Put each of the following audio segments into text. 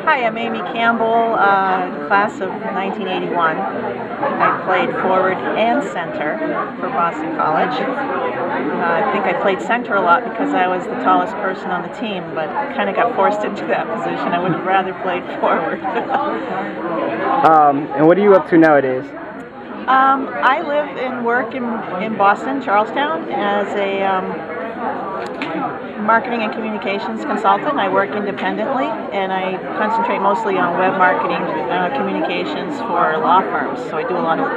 Hi, I'm Amy Campbell, class of 1981. I played forward and center for Boston College. I think I played center a lot because I was the tallest person on the team, but kind of got forced into that position. I would have rather played forward. And what are you up to nowadays? I live and work in Boston, Charlestown, as a marketing and communications consultant. I work independently, and I concentrate mostly on web marketing communications for law firms. So I do a lot of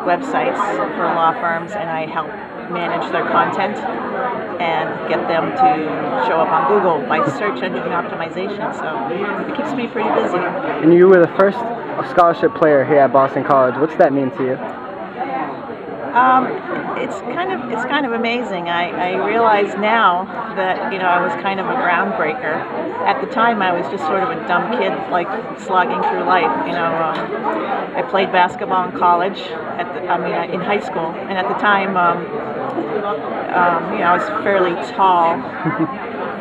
websites for law firms, and I help manage their content and get them to show up on Google by search engine optimization. So it keeps me pretty busy. And you were the first scholarship player here at Boston College. What's that mean to you? It's kind of amazing. I realize now that I was kind of a groundbreaker. At the time, I was just sort of a dumb kid, like slogging through life. I played basketball in college. In high school, and at the time, I was fairly tall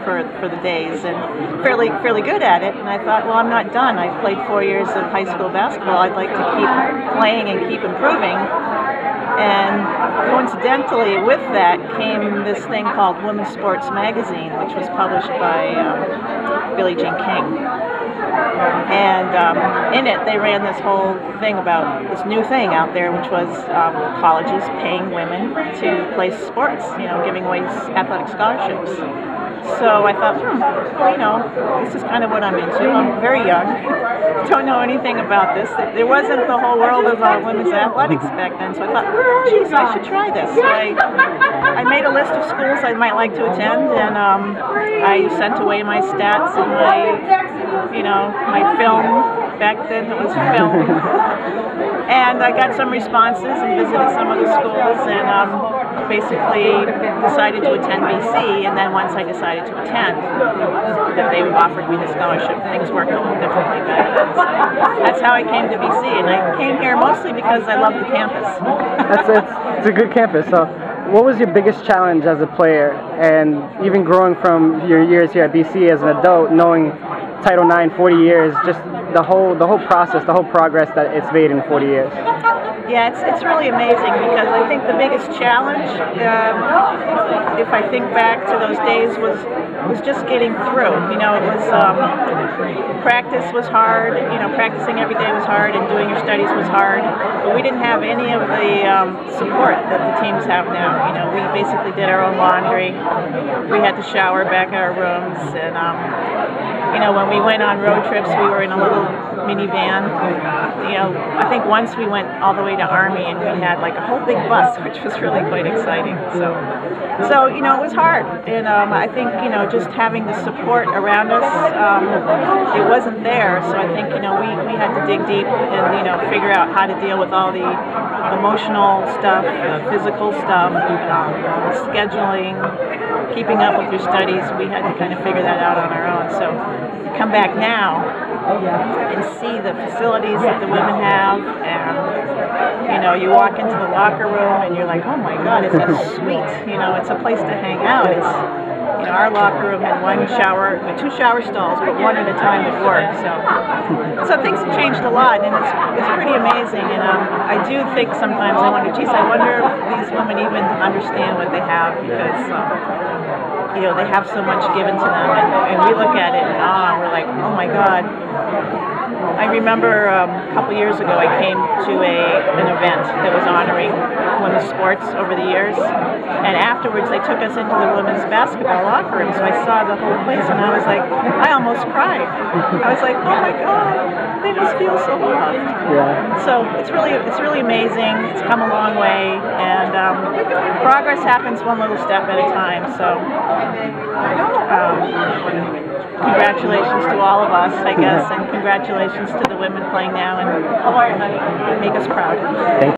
for the days and fairly good at it. And I thought, well, I'm not done. I've played 4 years of high school basketball. I'd like to keep playing and keep improving. And coincidentally, with that came this thing called Women's Sports Magazine, which was published by Billie Jean King. And in it, they ran this whole thing about this new thing out there, which was colleges paying women to play sports, giving away athletic scholarships. So I thought, this is kind of what I'm into. I'm very young, don't know anything about this. There wasn't the whole world of women's athletics back then, so I thought, geez, I should try this. So I made a list of schools I might like to attend, and I sent away my stats and my film. Back then it was film. And I got some responses and visited some of the schools, and basically decided to attend BC. And then once I decided to attend, that they offered me the scholarship. Things worked a little differently back then. So that's how I came to BC, and I came here mostly because I love the campus. It's a good campus. So what was your biggest challenge as a player, and even growing from your years here at BC as an adult, knowing Title IX, 40 years, just the whole process, the whole progress that it's made in 40 years? Yeah, it's really amazing, because I think the biggest challenge, if I think back to those days, was just getting through. It was practice was hard. Practicing every day was hard, and doing your studies was hard. But we didn't have any of the support that the teams have now. We basically did our own laundry. We had to shower back in our rooms, and when we went on road trips, we were in a little minivan. I think once we went all the way to Army, and we had like a whole big bus, which was really quite exciting. So it was hard, and I think just having the support around us, it wasn't there. So I think we had to dig deep and figure out how to deal with all the emotional stuff, physical stuff, scheduling, keeping up with your studies. We had to kind of figure that out on our own. So come back now and see the facilities that the women have, and you walk into the locker room and you're like, oh my God, it's a suite. It's a place to hang out. It's our locker room had two shower stalls, but one at a time would work. So things have changed a lot, and it's pretty amazing. And I do think sometimes I wonder, geez, I wonder if these women even understand what they have, because they have so much given to them, and we look at it and we're like, oh my God. I remember a couple years ago I came to an event that was honoring women's sports over the years, and afterwards they took us into the women's basketball locker room, so I saw the whole place, and I was like, I almost cried. I was like, oh my God, they must feel so loved. Yeah. So it's really amazing. It's come a long way, and progress happens one little step at a time. So congratulations to all of us, I guess, and congratulations to the women playing now, and make us proud.